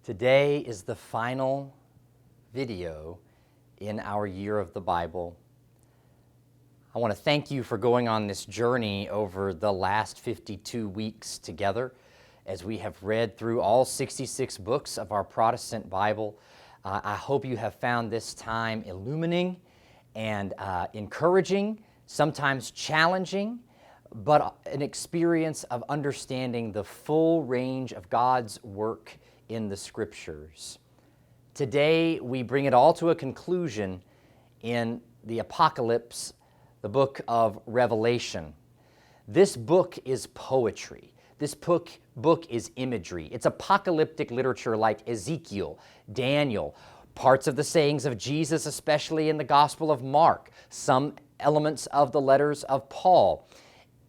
Today is the final video in our year of the Bible. I want to thank you for going on this journey over the last 52 weeks together as we have read through all 66 books of our Protestant Bible. I hope you have found this time illuminating and encouraging, sometimes challenging, but an experience of understanding the full range of God's work in the Scriptures. Today, we bring it all to a conclusion in the Apocalypse, the book of Revelation. This book is poetry. This book is imagery. It's apocalyptic literature like Ezekiel, Daniel, parts of the sayings of Jesus, especially in the Gospel of Mark, some elements of the letters of Paul.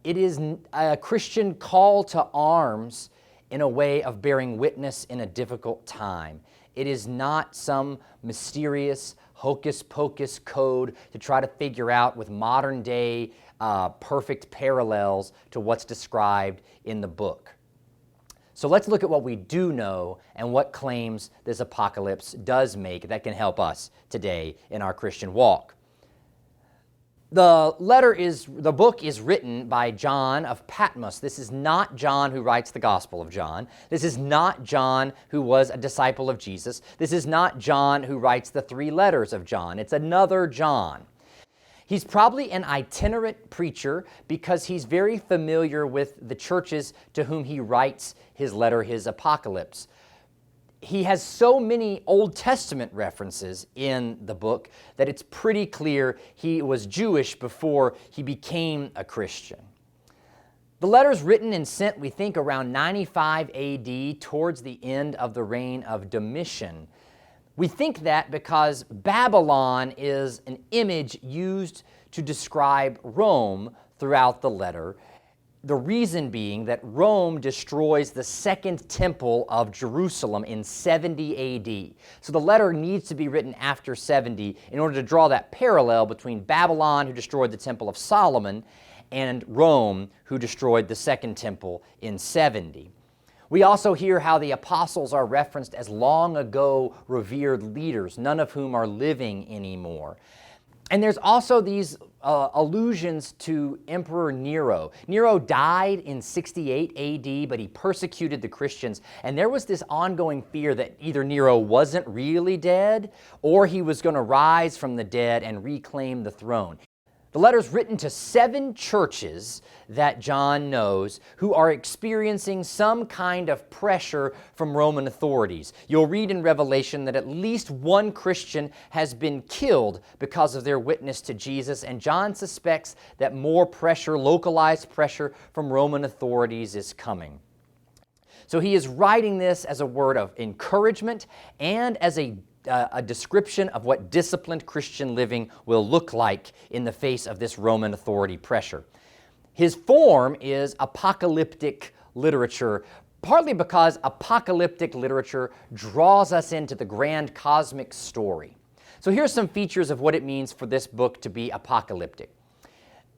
It is a Christian call to arms in a way of bearing witness in a difficult time. It is not some mysterious hocus-pocus code to try to figure out with modern day perfect parallels to what's described in the book. So let's look at what we do know and what claims this apocalypse does make that can help us today in our Christian walk. The book is written by John of Patmos. This is not John who writes the Gospel of John. This is not John who was a disciple of Jesus. This is not John who writes the 3 letters of John. It's another John. He's probably an itinerant preacher because he's very familiar with the churches to whom he writes his letter, his Apocalypse. He has so many Old Testament references in the book that it's pretty clear he was Jewish before he became a Christian. The letter's written and sent, we think, around 95 AD, towards the end of the reign of Domitian. We think that because Babylon is an image used to describe Rome throughout the letter. The reason being that Rome destroys the second temple of Jerusalem in 70 AD. So the letter needs to be written after 70 in order to draw that parallel between Babylon, who destroyed the temple of Solomon, and Rome, who destroyed the second temple in 70. We also hear how the apostles are referenced as long ago revered leaders, none of whom are living anymore. And there's also these allusions to Emperor Nero. Nero died in 68 AD, but he persecuted the Christians. And there was this ongoing fear that either Nero wasn't really dead or he was going to rise from the dead and reclaim the throne. The letter's written to 7 churches that John knows who are experiencing some kind of pressure from Roman authorities. You'll read in Revelation that at least one Christian has been killed because of their witness to Jesus, and John suspects that more pressure, localized pressure from Roman authorities is coming. So he is writing this as a word of encouragement and as a description of what disciplined Christian living will look like in the face of this Roman authority pressure. His form is apocalyptic literature, partly because apocalyptic literature draws us into the grand cosmic story. So here's some features of what it means for this book to be apocalyptic.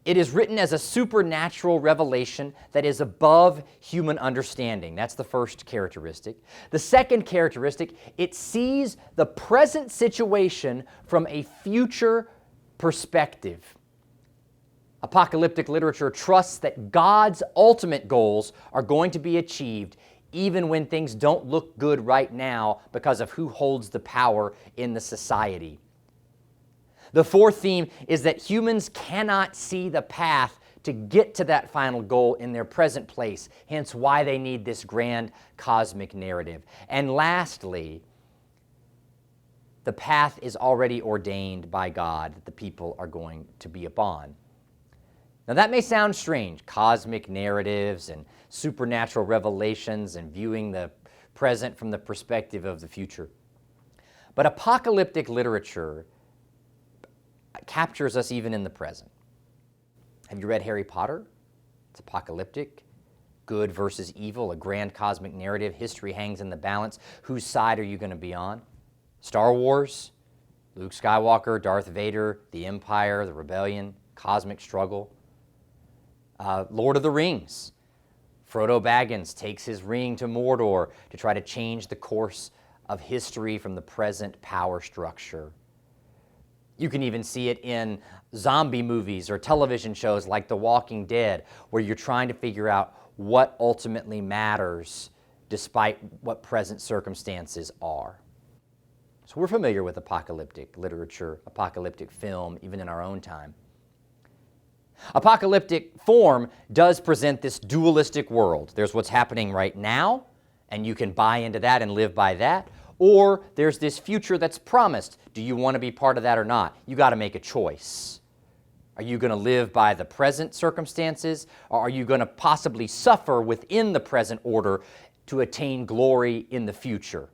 It is written as a supernatural revelation that is above human understanding. That's the first characteristic. The second characteristic, it sees the present situation from a future perspective. Apocalyptic literature trusts that God's ultimate goals are going to be achieved even when things don't look good right now because of who holds the power in the society. The fourth theme is that humans cannot see the path to get to that final goal in their present place, hence why they need this grand cosmic narrative. And lastly, the path is already ordained by God that the people are going to be upon. Now that may sound strange, cosmic narratives and supernatural revelations and viewing the present from the perspective of the future. But apocalyptic literature captures us even in the present. Have you read Harry Potter? It's apocalyptic. Good versus evil, a grand cosmic narrative. History hangs in the balance. Whose side are you going to be on? Star Wars, Luke Skywalker, Darth Vader, the Empire, the Rebellion, cosmic struggle. Lord of the Rings. Frodo Baggins takes his ring to Mordor to try to change the course of history from the present power structure. You can even see it in zombie movies or television shows like The Walking Dead, where you're trying to figure out what ultimately matters despite what present circumstances are. So we're familiar with apocalyptic literature, apocalyptic film, even in our own time. Apocalyptic form does present this dualistic world. There's what's happening right now, and you can buy into that and live by that. Or there's this future that's promised. Do you want to be part of that or not? You got to make a choice. Are you going to live by the present circumstances, or are you going to possibly suffer within the present order to attain glory in the future?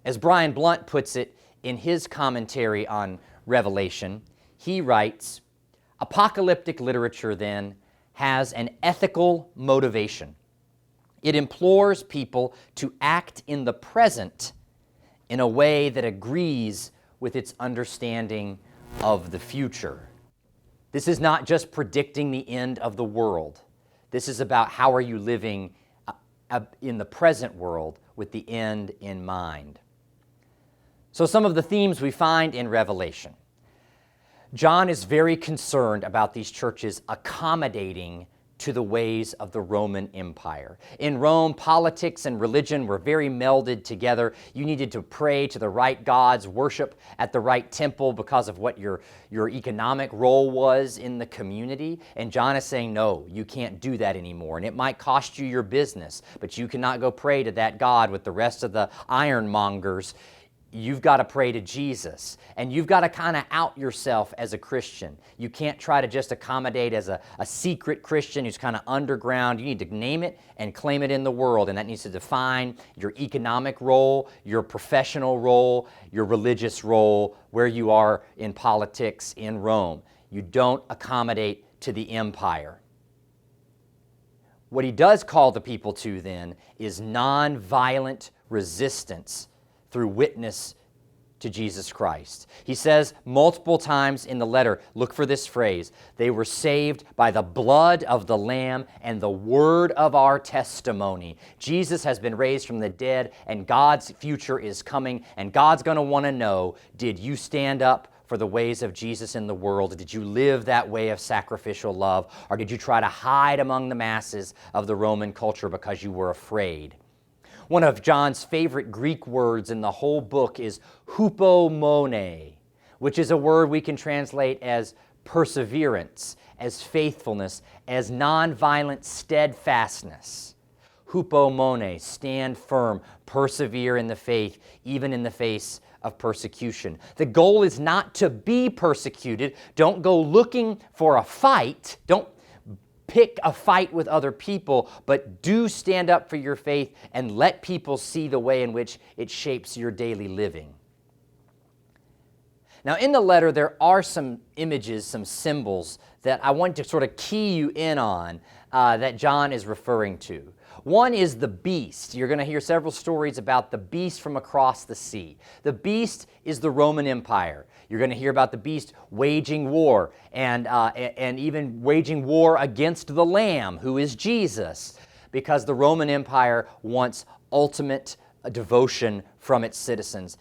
As Brian Blunt puts it in his commentary on Revelation, he writes, apocalyptic literature then has an ethical motivation. It implores people to act in the present in a way that agrees with its understanding of the future. This is not just predicting the end of the world. This is about how are you living in the present world with the end in mind. So some of the themes we find in Revelation. John is very concerned about these churches accommodating to the ways of the Roman Empire. In Rome, politics and religion were very melded together. You needed to pray to the right gods, worship at the right temple because of what your economic role was in the community. And John is saying, no, you can't do that anymore. And it might cost you your business, but you cannot go pray to that God with the rest of the ironmongers. You've got to pray to Jesus, and you've got to kind of out yourself as a Christian. You can't try to just accommodate as a secret Christian who's kind of underground. You need to name it and claim it in the world, and that needs to define your economic role, your professional role, your religious role, where you are in politics in Rome. You don't accommodate to the empire. What he does call the people to then is nonviolent resistance through witness to Jesus Christ. He says multiple times in the letter, look for this phrase, they were saved by the blood of the Lamb and the word of our testimony. Jesus has been raised from the dead, and God's future is coming, and God's going to want to know, did you stand up for the ways of Jesus in the world? Did you live that way of sacrificial love, or did you try to hide among the masses of the Roman culture because you were afraid? One of John's favorite Greek words in the whole book is hupomone, which is a word we can translate as perseverance, as faithfulness, as nonviolent steadfastness. Hupomone, stand firm, persevere in the faith, even in the face of persecution. The goal is not to be persecuted. Don't go looking for a fight. Don't pick a fight with other people, but do stand up for your faith and let people see the way in which it shapes your daily living. Now, in the letter, there are some images, some symbols that I want to sort of key you in on that John is referring to. One is the beast. You're going to hear several stories about the beast from across the sea. The beast is the Roman Empire. You're going to hear about the beast waging war and even waging war against the Lamb, who is Jesus, because the Roman Empire wants ultimate devotion from its citizens.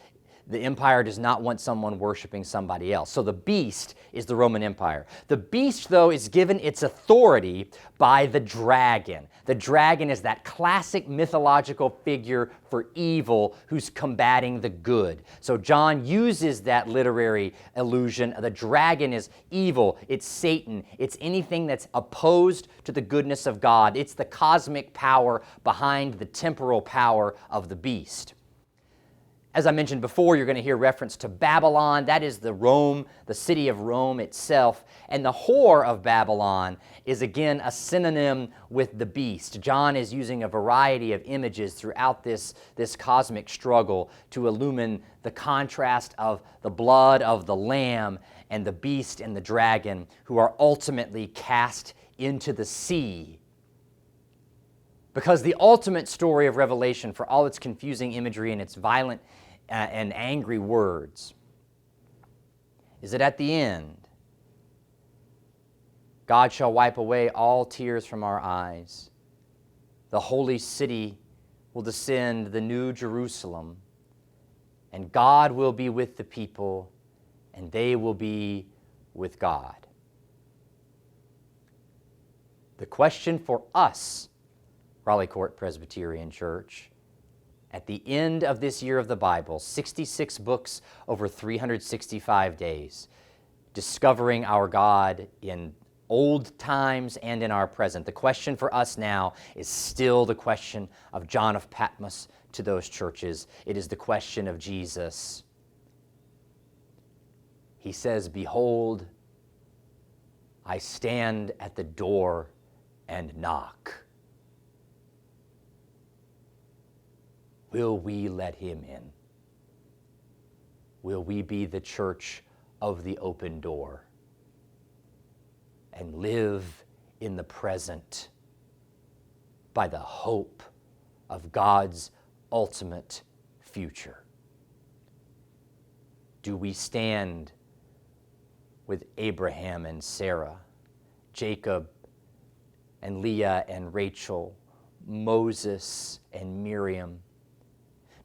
The empire does not want someone worshiping somebody else. So the beast is the Roman Empire. The beast, though, is given its authority by the dragon. The dragon is that classic mythological figure for evil who's combating the good. So John uses that literary allusion. The dragon is evil. It's Satan. It's anything that's opposed to the goodness of God. It's the cosmic power behind the temporal power of the beast. As I mentioned before, you're going to hear reference to Babylon. That is the city of Rome itself. And the whore of Babylon is again a synonym with the beast. John is using a variety of images throughout this cosmic struggle to illumine the contrast of the blood of the Lamb and the beast and the dragon, who are ultimately cast into the sea. Because the ultimate story of Revelation, for all its confusing imagery and its violent and angry words, is that at the end, God shall wipe away all tears from our eyes. The holy city will descend, the new Jerusalem, and God will be with the people, and they will be with God. The question for us, Raleigh Court Presbyterian Church, at the end of this year of the Bible, 66 books over 365 days, discovering our God in old times and in our present. The question for us now is still the question of John of Patmos to those churches. It is the question of Jesus. He says, "Behold, I stand at the door and knock. Will we let him in? Will we be the church of the open door and live in the present by the hope of God's ultimate future? Do we stand with Abraham and Sarah, Jacob and Leah and Rachel, Moses and Miriam?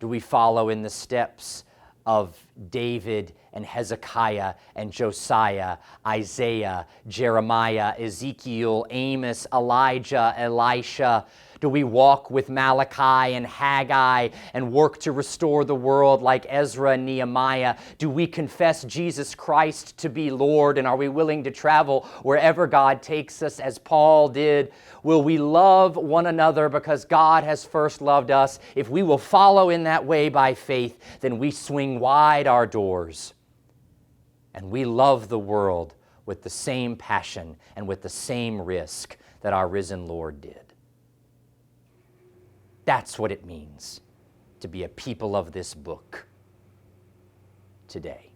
Do we follow in the steps of David and Hezekiah and Josiah, Isaiah, Jeremiah, Ezekiel, Amos, Elijah, Elisha? Do we walk with Malachi and Haggai and work to restore the world like Ezra and Nehemiah? Do we confess Jesus Christ to be Lord, and are we willing to travel wherever God takes us as Paul did? Will we love one another because God has first loved us? If we will follow in that way by faith, then we swing wide our doors and we love the world with the same passion and with the same risk that our risen Lord did. That's what it means to be a people of this book today.